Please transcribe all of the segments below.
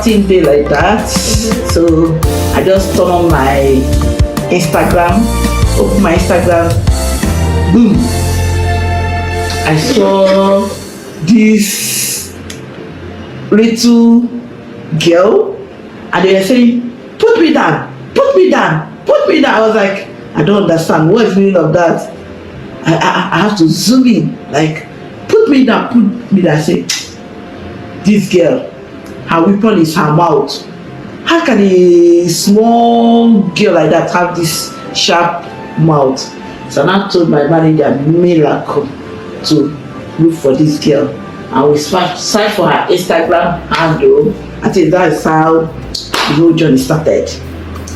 partying day like that. So I just turn on my Instagram, open my Instagram, boom. I saw this little girl and they were saying, put me down, put me down, put me down. I was like, I don't understand. What is the meaning of that? I have to zoom in, like, put me down, put me down. I say, this girl, her weapon is her mouth. How can a small girl like that have this sharp mouth? So I told my manager, miracle, to look for this girl. And we search for her Instagram handle. I think that is how the whole journey started.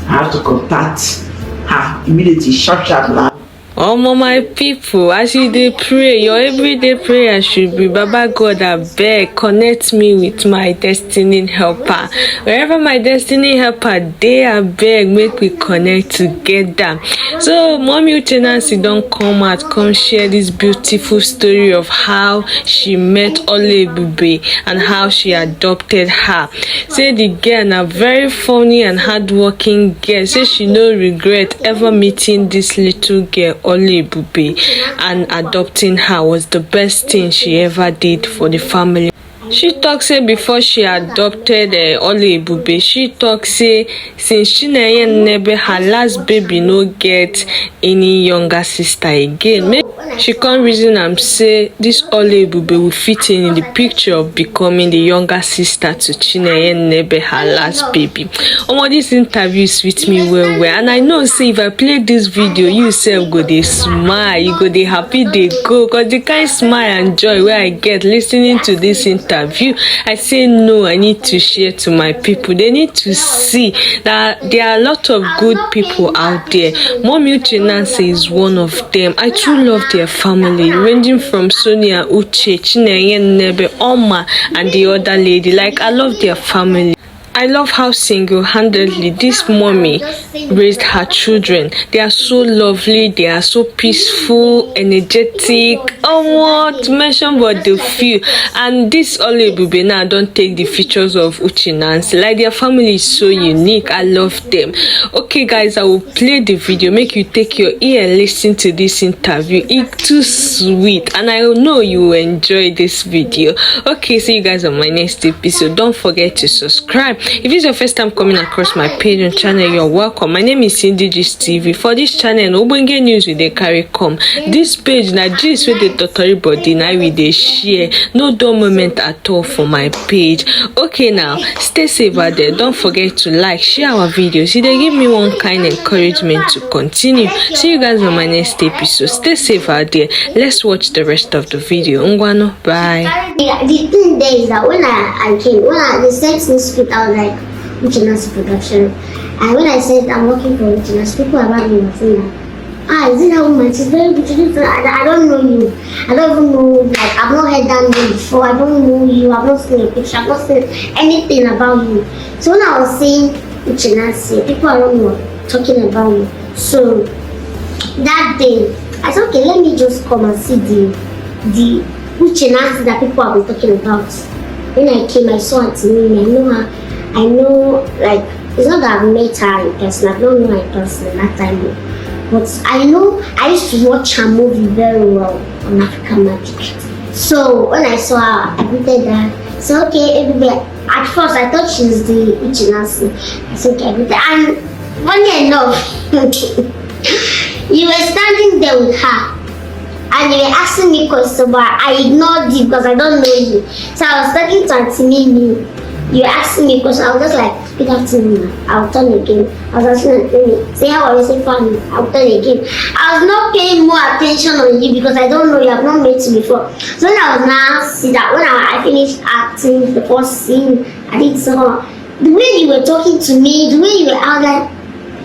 I have to contact her immediately, sharp now. My people, as you dey pray, your everyday prayer should be, Baba God, abeg, connect me with my destiny helper. Wherever my destiny helper dey, abeg, make we connect together. So Mommy Uche Nancy don't come out, come share this beautiful story of how she met Oluebube and how she adopted her. Say the girl na very funny and hardworking girl. Say she no regret ever meeting this little girl Oluebube, and adopting her was the best thing she ever did for the family. She talk say before she adopted Oluebube, she talk say since Chinenye Nnebe, her last baby, no get any younger sister again. She can't reason and say this Oluebube will fit in the picture of becoming the younger sister to Chinenye Nnebe, her last baby. This interview sweet me well, and I know say if I play this video, you self go dey smile, you go dey happy, they go, cause the kind smile and joy where I get listening to this interview, I say no, I need to share to my people. They need to see that there are a lot of good people out there. Mommy Uche Nancy is one of them. I truly love their family, ranging from Sonia Uche, Chinenye Nnebe, Oma, and the other lady. Like, I love their family. I love how single-handedly this mommy raised her children. They are so lovely, they are so peaceful, energetic. What mention but the few. And this Oluebube now don't take the features of Uche Nancy. Like, their family is so unique. I love them. Okay guys, I will play the video. Make you take your ear and listen to this interview. It's too sweet, and I know you will enjoy this video. Okay, see you guys on my next episode. Don't forget to subscribe. If it's your first time coming across my page and channel, you're welcome. My name is Gist TV. For this channel, Obonge news with the carry come. This page na gist with the totori body now with the share. No dull moment at all for my page. Okay, now stay safe out there. Don't forget to like, share our videos. They give me one kind encouragement to continue. See you guys on my next episode. Stay safe out there. Let's watch the rest of the video. Ngwano, bye. The thing there is that when I came, the sex script, I was like, Uche Nancy production. And when I said I'm working for Uche Nancy, people around me were saying, is it that woman? She's very beautiful. I don't know you. I don't even know, like, I've not heard that name before. I don't know you. I've not seen a picture. I've not seen anything about you. So when I was saying Uche Nancy, people around me were talking about me. So that day, I said, okay, let me just come and see the Uche Nancy that people have been talking about. When I came, I saw Auntie Mimi. I know her. I know, like, it's not that I've met her in person. I don't know her in person that time. But I know, I used to watch her movie very well on African Magic. So when I saw her, I greeted her. So okay, everybody. At first, I thought she was the Uche Nancy. I said, okay, everybody. And funny enough, you were standing there with her. And you were asking me questions, but I ignored you because I don't know you. So I was talking to Auntie Mimi. You were asking me questions. I was just like, good afternoon, I'll turn again. I was asking Auntie Mimi, say how are you, say fine, I'll turn again. I was not paying more attention on you because I don't know you, I've not met you before. So when I was now see that when I finished acting the first scene, I did so. The way you were talking to me, the way you were, I was like,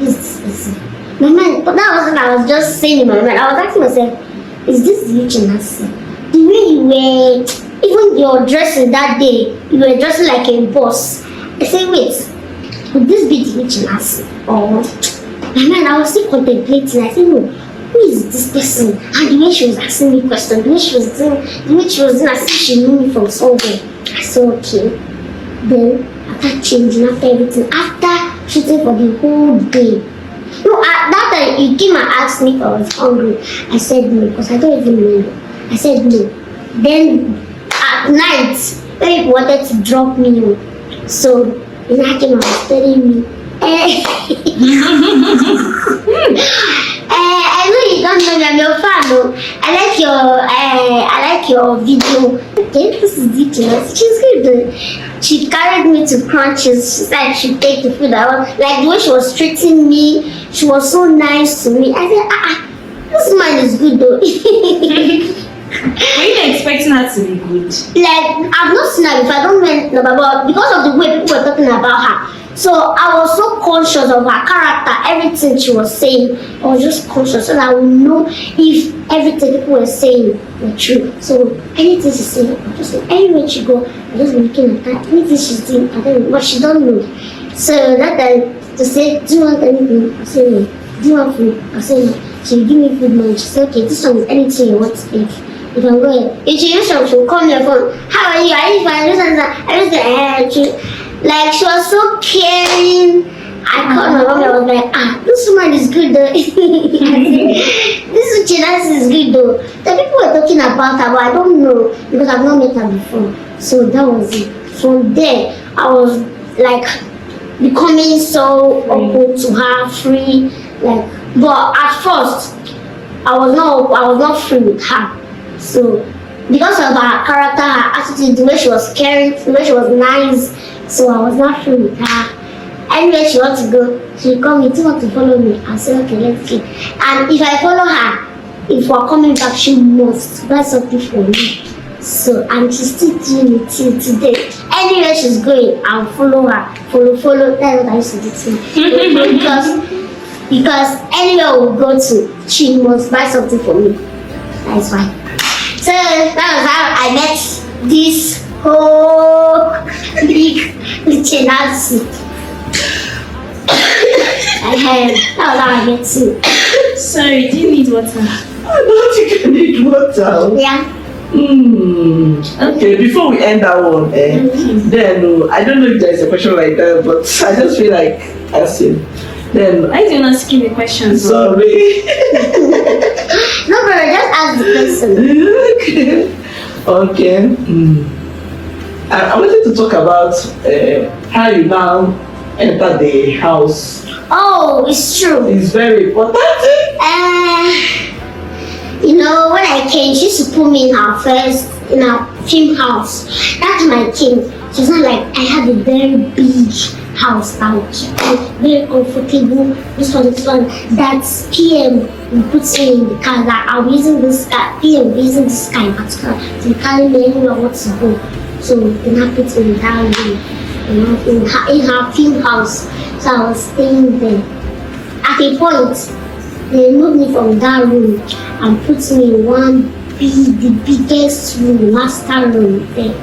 is my mind. But that was what I was just saying in my mind. I was asking myself, is this the Uche Nancy? The way you were, even your dressing that day, you were dressing like a boss. I said, wait, could this be the Uche Nancy? Or, my mind, I was still contemplating. I said, no, who is this person? And the way she was asking me questions, the way she was doing, as if she knew me from somewhere. I said, okay. Then, after changing, after everything, after shooting for the whole day. No, that time you came and asked me if I was hungry. I said no, because I don't even remember. I said no. Then at night, when people wanted to drop me home, so then I came and was telling me, I know you don't know me, I'm your fan, no. I like your video. Okay, this is ridiculous. She's good. She carried me to Crunches. She said she'd take the food I want. Like the way she was treating me, she was so nice to me. I said, this man is good though. Were you expecting her to be good? Like, I've not seen her before. I don't know about, because of the way people were talking about her. So I was so conscious of her character, everything she was saying. I was just conscious so that I would know if everything people were saying were true. So anything she's saying, I just say, anywhere she go, I just be looking at her. Anything she's doing, I don't know, but she don't know. So that time to say, do you want anything? I say no. Do you want food? I say no. She will give me food money. She said, okay, this one is anything you want to eat. You can go ahead. If she use some, she will call me on phone. How are you? Are you fine? Everything. Like, she was so caring. I called my mom. I was like, this woman is good though. This Uche Nancy is good though. The people were talking about her, but I don't know because I've not met her before. So that was it. From there, I was like becoming so open to her, free. Like, but at first, I was not free with her. So because of her character, her attitude, the way she was caring, the way she was nice, so I was not free with her. Anywhere she wants to go, she will call me, do you want to follow me? I'll say, okay, let's go. And if I follow her, if we're coming back, she must buy something for me. So, and she's still doing it till today. Anywhere she's going, I'll follow her. Follow. That's what I used to do too. because anywhere we go to, she must buy something for me. That's why. So that was how I met this whole big Uche Nancy. That was how I met you. Sorry, do you need water? I don't think I need water. Yeah. Okay, before we end that one, then I don't know if there's a question like that, but I just feel like asking. Then why do you not asking the questions? Sorry. No, brother, just ask the question. Okay. I wanted to talk about how you now enter the house. Oh, it's true. It's very important. You know, when I came, she used to put me in her film house. That's my king. She's not like I had a very big house now. Very comfortable. This one. That's PM will put me in the car. That I'll be using this car. PM will be using this car in particular to carry me anywhere I want to go. So then I put me in that room, in her film house. So I was staying there. At a point, they moved me from that room and put me in the biggest room, master room there.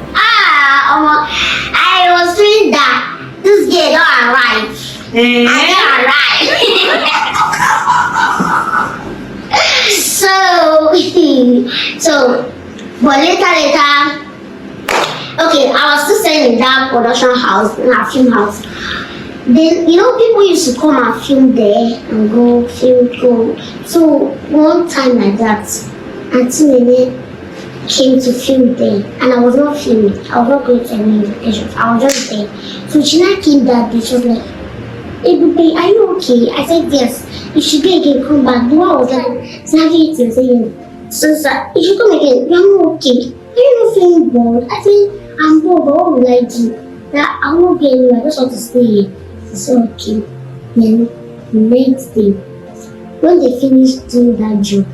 I was doing that. This girl don't arrive. But later, okay, I was still staying in that production house, in our film house. Then, you know, people used to come and film there and go. So, one time like that, Chinenye came to film there, and I was not filming. I was not going to any locations. I was just there. So, China came that day. She was like, "Hey, baby, are you okay?" I said, "Yes." If she go again, come back. The one was like, "Savvy," and saying, "So, sir, if you come again, you're not okay. Are you not feeling bored?" I said, "I'm bored, but what will I do? That I won't get anywhere. I just want to stay here." So okay. Then the next day, when they finished doing that job,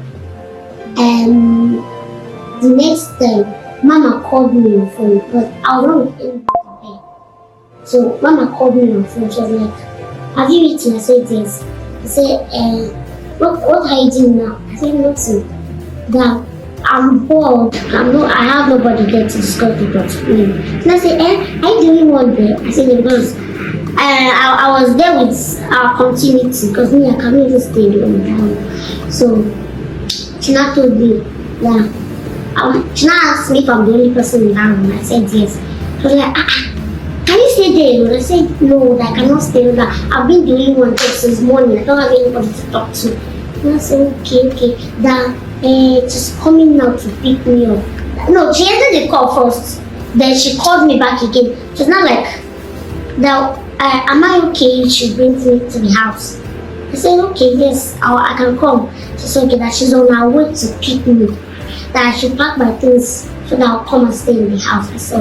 the next time, Mama called me on the phone, but I was not with anybody there. So Mama called me on the phone. She was like, "Have you eaten?" I said yes. I said, what are you doing now? I said nothing. That I'm bored. I have nobody there to discuss the talk with me. And I said, are you the only one there? I said, because I was there with our continuity, because me, I can't even stay alone. So China told me that China asked me if I'm the only person in that room. I said yes. She was like, can you stay there alone? I said, no, that I cannot stay alone. I've been doing one job since morning. I don't have anybody to talk to. And I said, okay. That she's coming now to pick me up. No, she ended the call first. Then she called me back again. She's not like, now, am I okay? She brings me to the house. I said, okay, yes, I can come. She said, okay, that she's on her way to pick me. That I should pack my things so that I'll come and stay in the house. I said,